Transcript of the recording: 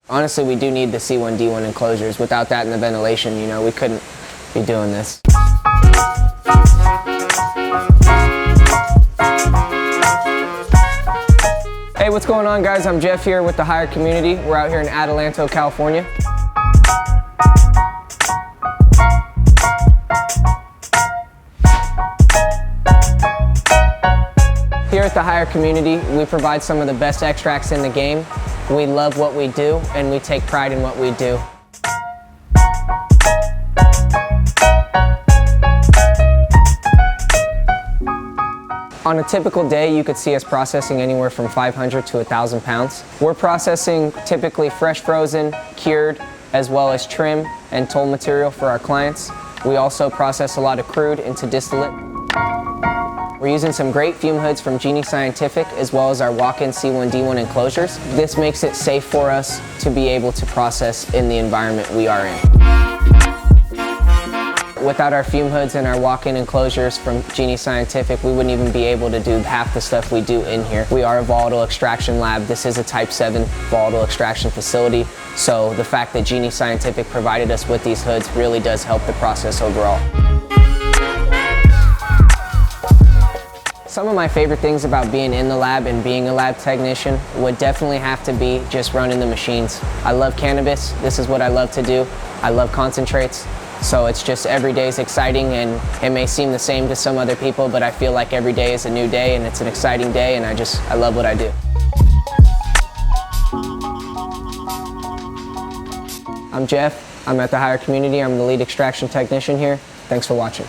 Honestly, we do need the C1D1 enclosures. Without that and the ventilation, you know, we couldn't be doing this. Hey, what's going on, guys? I'm Jeff here with the Hire Community. We're out here in Adelanto, California. Here at the Hire Community, we provide some of the best extracts in the game. We love what we do, and we take pride in what we do. On a typical day, you could see us processing anywhere from 500 to 1,000 pounds. We're processing typically fresh frozen, cured, as well as trim and toll material for our clients. We also process a lot of crude into distillate. We're using some great fume hoods from Genie Scientific, as well as our walk-in C1D1 enclosures. This makes it safe for us to be able to process in the environment we are in. Without our fume hoods and our walk-in enclosures from Genie Scientific, we wouldn't even be able to do half the stuff we do in here. We are a volatile extraction lab. This is a Type 7 volatile extraction facility, so the fact that Genie Scientific provided us with these hoods really does help the process overall. Some of my favorite things about being in the lab and being a lab technician would definitely have to be just running the machines. I love cannabis. This is what I love to do. I love concentrates. So it's just every day is exciting, and it may seem the same to some other people, but I feel like every day is a new day and it's an exciting day, and I love what I do. I'm Jeff. I'm at the Hire Community. I'm the lead extraction technician here. Thanks for watching.